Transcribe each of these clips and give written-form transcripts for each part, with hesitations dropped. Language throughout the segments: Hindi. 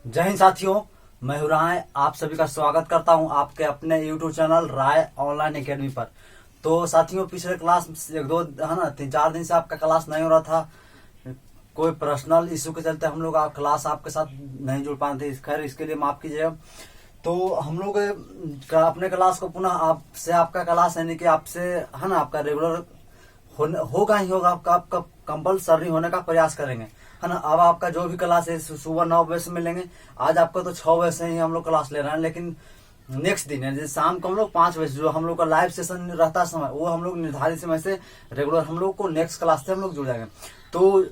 जय हिंद साथियों, मैं हूं राय। आप सभी का स्वागत करता हूं आपके अपने यूट्यूब चैनल राय ऑनलाइन एकेडमी पर। तो साथियों, पिछले क्लास एक दो है ना 3-4 दिन से आपका क्लास नहीं हो रहा था। कोई पर्सनल इशू के चलते हम लोग क्लास आपके साथ नहीं जुड़ पाए थे। खैर, इसके लिए माफ कीजिएगा। तो हम लोग अपने क्लास को पुनः आपसे आपका क्लास यानी कि आपसे है ना आपका रेगुलर होगा ही होगा। आपका कंपलसरी होने का प्रयास करेंगे, है ना। अब आपका जो भी क्लास है सुबह 9 बजे से मिलेंगे। आज आपका तो 6 बजे से ही हम लोग क्लास ले रहे हैं, लेकिन नेक्स्ट दिन यानी शाम को हम लोग 5 बजे जो हम लोग का लाइव सेशन रहता है समय, वो हम लोग निर्धारित समय से रेगुलर हम लोग को नेक्स्ट क्लास से हम लोग जुड़ जाएंगे। तो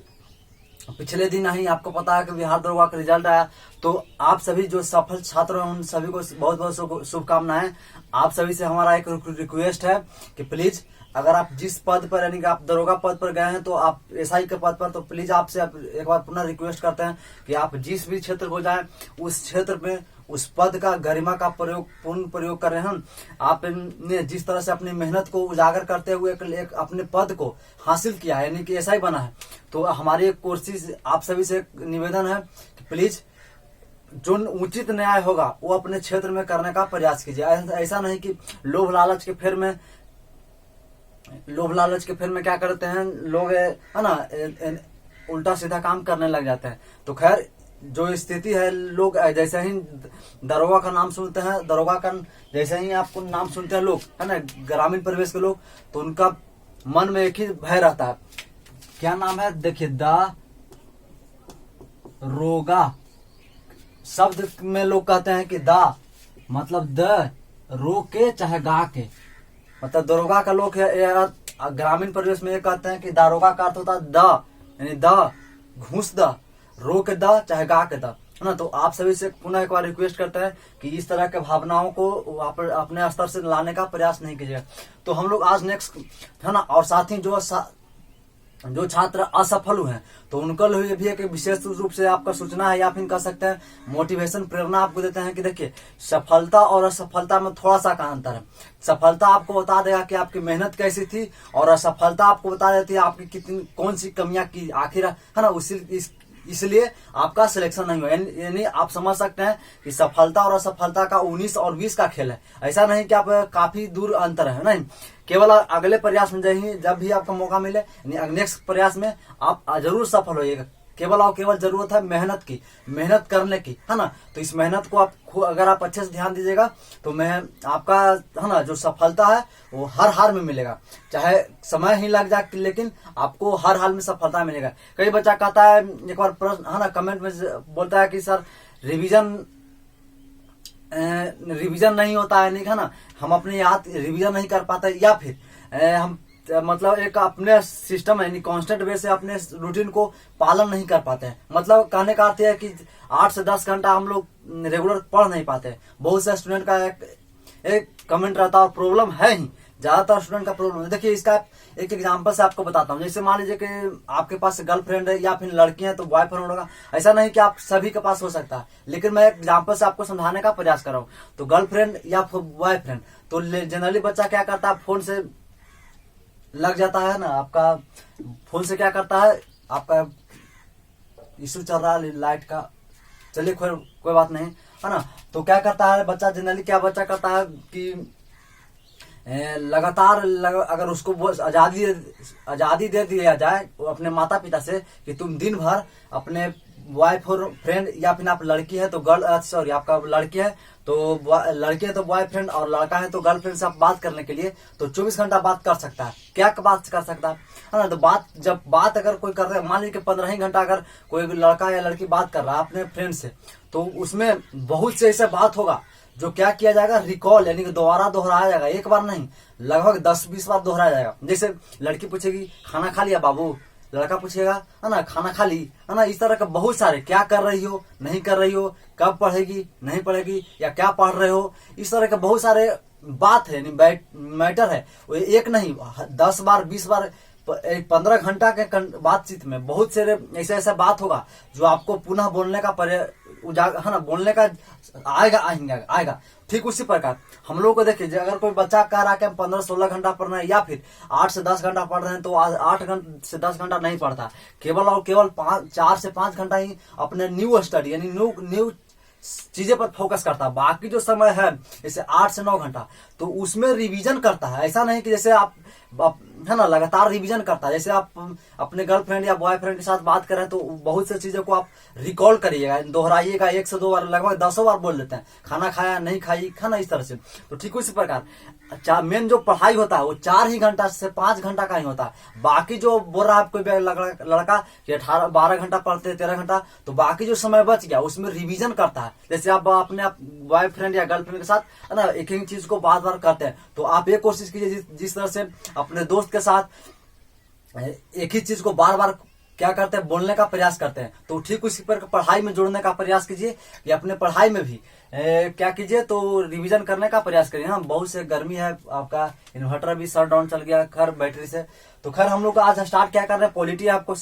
पिछले दिन ही आपको पता है कि बिहार दरोगा का रिजल्ट आया। तो आप सभी जो सफल छात्र हैं उन सभी को बहुत बहुत शुभकामनाएं। आप सभी से हमारा एक रिक्वेस्ट है कि प्लीज, अगर आप जिस पद पर यानी कि आप दरोगा पद पर गए हैं, तो आप एसआई के पद पर, तो प्लीज आपसे एक बार पुनः रिक्वेस्ट करते हैं कि आप जिस भी क्षेत्र को जाएं उस क्षेत्र में उस पद का गरिमा का पूर्ण प्रयोग कर रहे हैं। आपने जिस तरह से अपनी मेहनत को उजागर करते हुए एक अपने पद को हासिल किया है यानी कि एसआई बना है, तो हमारी एक कोशिश आप सभी से निवेदन है कि प्लीज जो उचित न्याय होगा वो अपने क्षेत्र में करने का प्रयास कीजिए। ऐसा नहीं कि लोभ लालच के फेर में क्या करते हैं लोग, है ना, उल्टा सीधा काम करने लग जाते हैं। तो खैर, जो स्थिति है, लोग जैसे ही दरोगा का नाम सुनते हैं, दरोगा का जैसे ही आपको नाम सुनते हैं लोग, है ना, ग्रामीण परिवेश के लोग, तो उनका मन में एक ही भय रहता है। क्या नाम है, देखिए, दरोगा शब्द में लोग कहते हैं कि दा मतलब द रो के चाहे गा के, मतलब दरोगा का लोग ग्रामीण परिवेश में ये कहते हैं कि दारोगा का अर्थ होता है द यानी द घूस द, रो के द चाहे गा के द, है ना। तो आप सभी से पुनः एक बार रिक्वेस्ट करते हैं कि इस तरह के भावनाओं को आप अपने स्तर से लाने का प्रयास नहीं कीजिएगा। तो हम लोग आज नेक्स्ट, है ना, और साथ ही जो छात्र असफल हुए हैं तो उनका लिए भी एक विशेष रूप से आपका सूचना है, या फिर कह सकते हैं मोटिवेशन, प्रेरणा आपको देते हैं कि देखिए, सफलता और असफलता में थोड़ा सा का अंतर है। सफलता आपको बता देगा कि आपकी मेहनत कैसी थी, और असफलता आपको बता देती है आपकी कितनी कौन सी कमियां की आखिर, है ना, इसलिए आपका सिलेक्शन नहीं हुआ। यानी आप समझ सकते हैं कि सफलता और असफलता का 19 और 20 का खेल है। ऐसा नहीं कि आप काफी दूर अंतर है, नहीं। केवल अगले प्रयास में जब भी आपका मौका मिले, नेक्स्ट प्रयास में आप जरूर सफल होइएगा। केवल और केवल जरूरत है मेहनत की, मेहनत करने की, है ना। तो इस मेहनत को अगर आप अच्छे से ध्यान दीजिएगा तो आपका, है ना, जो सफलता है वो हर हाल में मिलेगा, चाहे समय ही लग जाए, लेकिन आपको हर हाल में सफलता मिलेगा। कई बच्चा कहता है, एक बार प्रश्न, है ना, कमेंट में बोलता है कि सर रिवीजन नहीं होता है ना, हम अपने याद रिवीजन नहीं कर पाते, या फिर हम मतलब एक अपने सिस्टम यानी कांस्टेंट वे से अपने रूटीन को पालन नहीं कर पाते हैं। मतलब कहने का अर्थ है कि 8 से 10 घंटा हम लोग रेगुलर पढ़ नहीं पाते। बहुत से स्टूडेंट का एक कमेंट रहता है, और प्रॉब्लम है ही, ज्यादातर स्टूडेंट का प्रॉब्लम है। देखिए, इसका एक एग्जांपल से आपको बताता हूँ। जैसे मान लीजिए कि आपके पास गर्लफ्रेंड है या फिर लड़की है तो बॉयफ्रेंड होगा। ऐसा नहीं कि आप सभी के पास हो सकता है, लेकिन मैं एग्जांपल से आपको समझाने का प्रयास कर रहा हूँ। तो गर्लफ्रेंड या बॉयफ्रेंड, तो जनरली बच्चा क्या करता है, फोन से लग जाता है ना, आपका फोन से क्या करता है, आपका इशू चल रहा है लाइट का, चलिए कोई बात नहीं, है ना। तो क्या करता है बच्चा, जनरली क्या बच्चा करता है कि लगातार अगर उसको आजादी दे दिया जाए अपने माता पिता से कि तुम दिन भर अपने वाइफ और फ्रेंड, या फिर आप लड़की है तो आपका लड़की है तो बॉयफ्रेंड, और लड़का है तो गर्लफ्रेंड से आप बात करने के लिए तो 24 घंटा बात कर सकता है। क्या बात कर सकता है ना। तो बात अगर कोई कर रहा है, मान लीजिए 15 ही घंटा अगर कोई लड़का या लड़की बात कर रहा है अपने फ्रेंड से, तो उसमें बहुत से ऐसा बात होगा जो क्या किया जाएगा, रिकॉल यानी कि दोबारा दोहराया जाएगा। एक बार नहीं, लगभग 10-20 बार दोहराया जाएगा। जैसे लड़की पूछेगी खाना खा लिया बाबू, लड़का पूछेगा, है ना, खाना खा ली, है ना। इस तरह का बहुत सारे, क्या कर रही हो, नहीं कर रही हो, कब पढ़ेगी, नहीं पढ़ेगी, या क्या पढ़ रहे हो, इस तरह के बहुत सारे बात है, मैटर है। वो एक नहीं, 10 बार 20 बार 15 घंटा के बातचीत में बहुत सारे ऐसा बात होगा जो आपको पुनः बोलने का है ना, बोलने का आएगा। ठीक उसी प्रकार हम लोग को देखिए, अगर कोई बच्चा कह रहा है कि हम 15-16 घंटा पढ़ना है, या फिर 8 से 10 घंटा पढ़ रहे हैं, तो 8 से 10 घंटा नहीं पढ़ता, केवल और केवल 4 से 5 घंटा ही अपने न्यू स्टडी यानी न्यू चीजें पर फोकस करता है। बाकी जो समय है जैसे 8 से 9 घंटा तो उसमें रिवीजन करता है। ऐसा नहीं कि जैसे आप है ना लगातार रिवीजन करता है। जैसे आप अपने गर्लफ्रेंड या बॉयफ्रेंड के साथ बात कर रहे हैं तो बहुत सी चीजों को आप रिकॉल करिएगा, दोहराइएगा, 1 से 2 बार, लगभग 10 बार बोल देते हैं, खाना खाया, नहीं खाई, खाना, इस तरह से। तो ठीक उसी प्रकार मेन जो पढ़ाई होता है वो 4 ही घंटा से 5 घंटा का ही होता है। बाकी जो बोल रहा है कोई लड़का कि 12 घंटा पढ़ते हैं, 13 घंटा, तो बाकी जो समय बच गया उसमें रिवीजन करता है। जैसे आप अपने बॉयफ्रेंड या गर्लफ्रेंड के साथ है ना एक ही चीज को बार बार करते हैं, तो आप ये कोशिश कीजिए जिस तरह से अपने दोस्त के साथ एक ही चीज को बार बार क्या करते हैं, बोलने का प्रयास करते हैं, तो ठीक उसी पर पढ़ाई में जोड़ने का प्रयास कीजिए। या अपने पढ़ाई में भी क्या कीजिए तो रिवीजन करने का प्रयास करिए। हाँ, बहुत से गर्मी है, आपका इन्वर्टर भी शट डाउन चल गया खैर बैटरी से। तो खैर हम लोग आज स्टार्ट क्या कर रहे हैं, पॉलिटी, आपको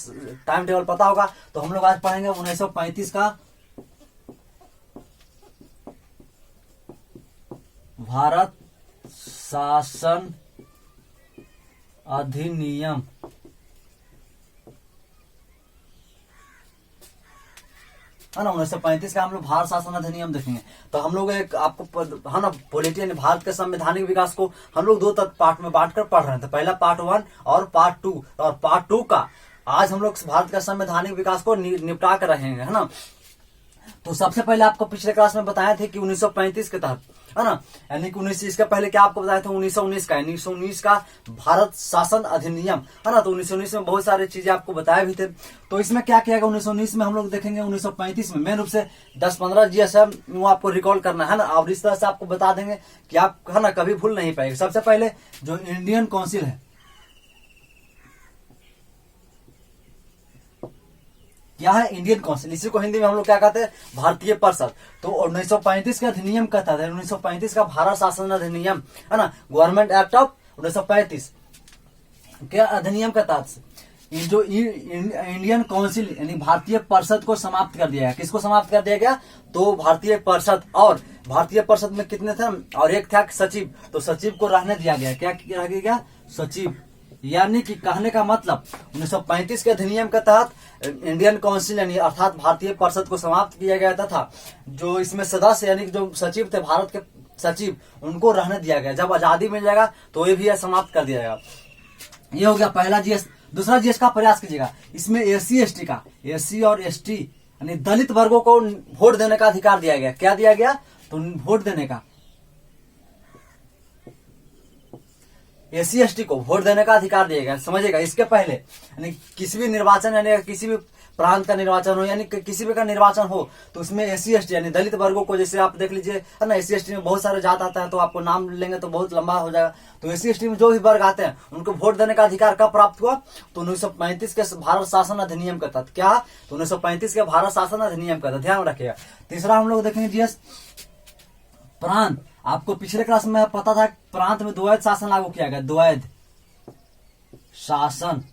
टाइम टेबल पता होगा। तो हम लोग आज पढ़ेंगे 1935 का भारत शासन अधिनियम। है ना 1935 का हम लोग भारत शासन अधिनियम देखेंगे। तो हम लोग एक आपको है ना पॉलिटी यानी भारत के संवैधानिक विकास को हम लोग 2 पार्ट में बांटकर पढ़ रहे थे। पहला पार्ट 1 और पार्ट 2। और पार्ट 2 का आज हम लोग भारत का संवैधानिक विकास को निपटा कर रहेंगे, है ना। तो सबसे पहले आपको पिछले क्लास में बताए थे कि 1935 के तहत, है ना, यानी कि 19 इसके पहले क्या आपको बताया था 1919 का, 1919 का भारत शासन अधिनियम, है ना। तो 1919 में बहुत सारी चीजें आपको बताए भी थे। तो इसमें क्या किया गया 1919 में हम लोग देखेंगे। 1935 में मेन रूप से 10-15 जीएस है वो आपको रिकॉल करना है ना, और इस तरह से आपको बता देंगे कि आप है ना कभी भूल नहीं पाएंगे। सबसे पहले जो इंडियन काउंसिल है, क्या है इंडियन काउंसिल, इसी को हिंदी में हम लोग क्या कहते हैं, भारतीय परिषद। तो 1935 का अधिनियम कहता है, 1935 का भारत शासन अधिनियम, है ना, गवर्नमेंट एक्ट ऑफ 1935 के अधिनियम के तहत जो इंडियन काउंसिल यानी भारतीय परिषद को समाप्त कर दिया गया। किसको समाप्त कर दिया गया, तो भारतीय परिषद। और भारतीय परिषद में कितने थे, और एक था सचिव, तो सचिव को रहने दिया गया। क्या रह गया, सचिव। यानी कि कहने का मतलब 1935 के अधिनियम के तहत इंडियन काउंसिल यानी अर्थात भारतीय परिषद को समाप्त किया गया था। जो इसमें सदस्य यानी जो सचिव थे, भारत के सचिव, उनको रहने दिया गया। जब आजादी मिल जाएगा तो ये भी समाप्त कर दिया जाएगा। ये हो गया पहला जीएस। दूसरा जीएस का प्रयास कीजिएगा, इसमें एससी का, एससी और एसटी यानी दलित वर्गों को वोट देने का अधिकार दिया गया। क्या दिया गया, तो वोट देने का, एससी एसटी को वोट देने का अधिकार दिया गया। समझिएगा, इसके पहले यानी किसी भी निर्वाचन यानी किसी भी प्रांत का निर्वाचन हो यानी किसी भी का निर्वाचन हो तो उसमें एससी एसटी यानी दलित वर्गों को, जैसे आप देख लीजिए है ना, एससी एसटी में बहुत सारे जात आता है, तो आपको नाम लेंगे तो बहुत लंबा हो जाएगा। तो एससी एसटी में जो भी वर्ग आते हैं उनको वोट देने का अधिकार कब प्राप्त हुआ, तो 1935 के भारत शासन अधिनियम के तहत। क्या, तो 1935 के भारत शासन अधिनियम का, ध्यान रखिएगा। तीसरा हम लोग देखेंगे जीएस प्रांत। आपको पिछले क्लास में पता था प्रांत में द्वैध शासन लागू किया गया, द्वैध शासन,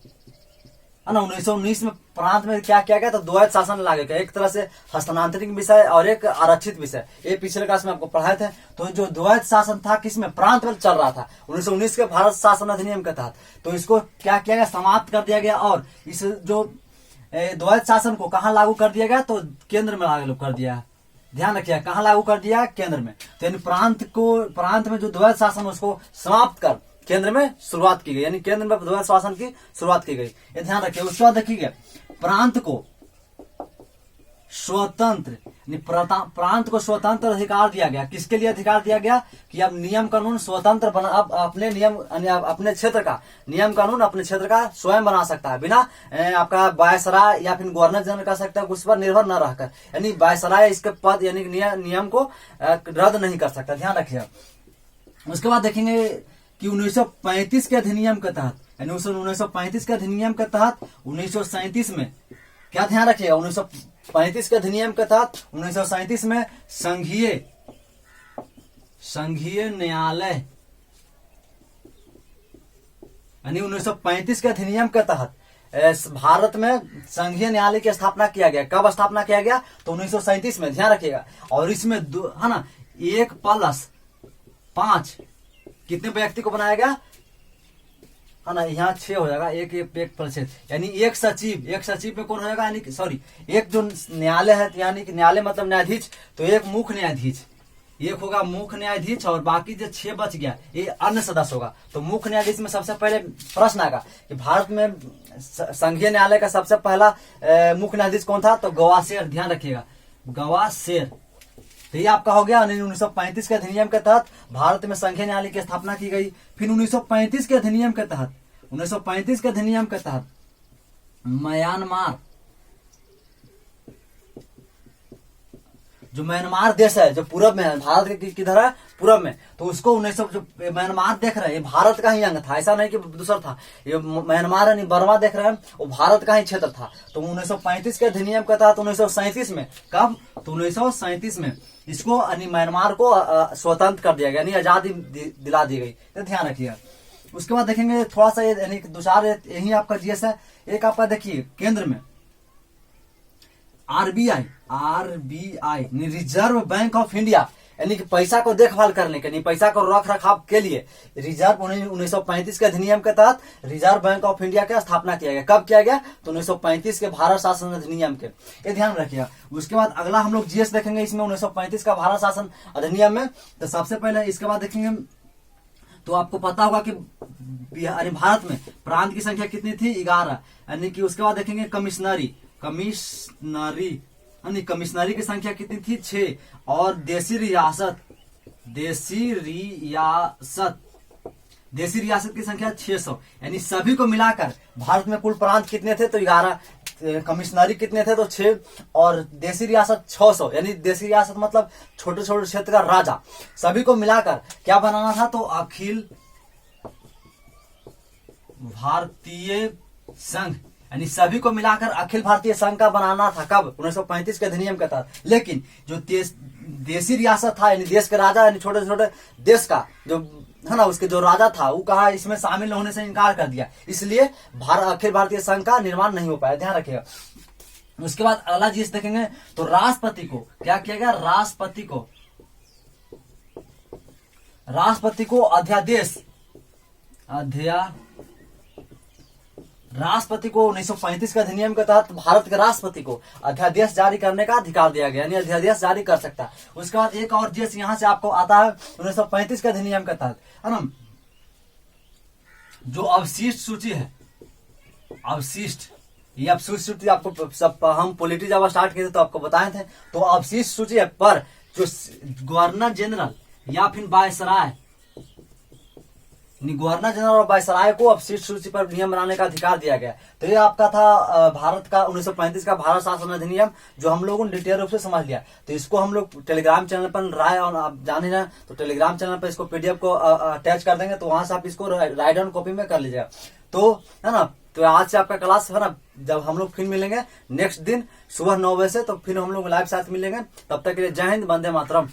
है ना। 1919 में प्रांत में क्या किया गया, तो द्वैध शासन लागू किया। एक तरह से हस्तांतरित विषय और एक आरक्षित विषय, ये पिछले क्लास में आपको पढ़ाए थे। तो जो द्वैध शासन था किसमें, प्रांत में चल रहा था 1919 के भारत शासन अधिनियम के तहत। तो इसको क्या किया गया, समाप्त कर दिया गया। और इस जो द्वैध शासन को कहाँ लागू कर दिया गया, तो केंद्र में लागू कर दिया। ध्यान रखिए, कहाँ लागू कर दिया, केंद्र में। तो यानी प्रांत में जो द्वैध शासन उसको समाप्त कर केंद्र में शुरुआत की गई, यानी केंद्र में द्वैध शासन की शुरुआत की गई, ये ध्यान रखिए। उसके बाद देखिए प्रांत को स्वतंत्र, प्रांत को स्वतंत्र अधिकार दिया गया। किसके लिए अधिकार दिया गया, कि अब नियम कानून स्वतंत्र बना, अब अपने नियम अपने क्षेत्र का नियम कानून अपने क्षेत्र का स्वयं बना सकता है, बिना आपका वायसराय या फिर गवर्नर जनरल कर सकता है, उस पर निर्भर न रहकर। यानी वायसराय इसके पद यानी नियम को रद्द नहीं कर सकता, ध्यान रखिए। उसके बाद देखेंगे कि 1935 के अधिनियम के तहत, यानी 1935 के अधिनियम के तहत 1937 में क्या, ध्यान रखिएगा, 1935 के अधिनियम के तहत 1937 में संघीय न्यायालय, यानी 1935 के अधिनियम के तहत भारत में संघीय न्यायालय की स्थापना किया गया। कब स्थापना किया गया, तो 1937 में, ध्यान रखिएगा। और इसमें है ना 1+5 कितने व्यक्ति को बनाया गया, है ना, यहाँ 6 हो जाएगा, एक एक एक परिच्छेद, यानी एक सचिव में कौन होगा, यानी सॉरी एक जो न्यायालय है, यानी कि न्यायालय मतलब न्यायाधीश, तो एक मुख्य न्यायाधीश, एक होगा मुख्य न्यायाधीश, और बाकी जो 6 बच गया ये अन्य सदस्य होगा। तो मुख्य न्यायाधीश में सबसे पहले प्रश्न आएगा कि भारत में संघीय न्यायालय का सबसे पहला मुख्य न्यायाधीश कौन था, तो गवासेर, ध्यान रखिएगा गवासेर। तो ये आपका हो गया। 1935 के अधिनियम के तहत भारत में संघीय न्यायालय की स्थापना की गई। फिर 1935 के अधिनियम के तहत 1935 के अधिनियम के तहत म्यांमार, जो म्यांमार देश है जो पूरब में है, भारत के किधर है, पूरब में, तो उसको 1900 जो म्यांमार देख रहे हैं ये भारत का ही अंग था, ऐसा नहीं कि दूसरा था। ये म्यांमार यानी बर्मा देख रहे हैं, वो भारत का ही क्षेत्र था। तो 1935 के अधिनियम के तहत 1937 में, कब, तो 1937 में इसको यानी म्यांमार को स्वतंत्र कर दिया गया, यानी आजादी दिला दी गई। तो ध्यान रखिएगा। उसके बाद देखेंगे थोड़ा सा यानी दो चार यही आपका जीएस है। एक आपका देखिए केंद्र में RBI reserve bank of India, यानी कि पैसा को देखभाल करने के, यानी पैसा को रख रखाव के लिए रिजर्व 1935 के अधिनियम के तहत रिजर्व बैंक ऑफ इंडिया की स्थापना किया गया। कब किया गया, तो 1935 के भारत शासन अधिनियम के, ये ध्यान रखिएगा। उसके बाद अगला हम लोग जीएस देखेंगे इसमें 1935 का भारत शासन अधिनियम में। तो सबसे पहले इसके बाद देखेंगे, तो आपको पता होगा कि भारत में प्रांत की संख्या कितनी थी, 11, यानी कि उसके बाद देखेंगे कमिश्नरी की संख्या कितनी थी, 6, और देसी रियासत की संख्या 600, यानी सभी को मिलाकर भारत में कुल प्रांत कितने थे, तो 11, कमिश्नरी कितने थे, तो 6, और देसी रियासत 600, यानी देसी रियासत मतलब छोटे छोटे क्षेत्र का राजा। सभी को मिलाकर क्या बनाना था, तो अखिल भारतीय संघ, यानी सभी को मिलाकर अखिल भारतीय संघ का बनाना था। कब, 1935 के अधिनियम के तहत। लेकिन जो देसी रियासत था, यानी देश के राजा, यानी छोटे छोटे देश का जो है ना, उसके जो राजा था वो कहा इसमें शामिल होने से इनकार कर दिया, इसलिए अखिल भारतीय संघ का निर्माण नहीं हो पाया, ध्यान रखिएगा। उसके बाद अगला चीज देखेंगे, तो राष्ट्रपति को क्या किया गया, राष्ट्रपति को राष्ट्रपति को 1935 के अधिनियम के तहत भारत के राष्ट्रपति को अध्यादेश जारी करने का अधिकार दिया गया, यानी अध्यादेश जारी कर सकता है। उसके बाद एक और जीएस यहां से आपको आता है 1935 के अधिनियम के तहत, है ना, जो अवशिष्ट सूची है, ये अवशिष्ट सूची आपको सब हम पॉलिटी जब स्टार्ट किए थे तो आपको बताए थे। तो अवशिष्ट सूची है पर जो गवर्नर जनरल या फिर वायसराय, गवर्नर जनरल और वायसराय को अवशिष्ट सूची पर नियम बनाने का अधिकार दिया गया। तो ये आपका था भारत का 1935 का भारत शासन अधिनियम, जो हम लोगों ने डिटेल रूप से समझ लिया। तो इसको हम लोग टेलीग्राम चैनल पर राय, और आप जाने जाए तो टेलीग्राम चैनल पर इसको पीडीएफ को अटैच कर देंगे, तो वहां से आप इसको राइट डाउन कॉपी में कर लीजिएगा। तो है ना, तो आज से आपका क्लास है ना, जब हम लोग फिर मिलेंगे नेक्स्ट दिन सुबह 9 बजे से, तो फिर हम लोग लाइव साथ मिलेंगे। तब तक के लिए जय हिंद, वंदे मातरम।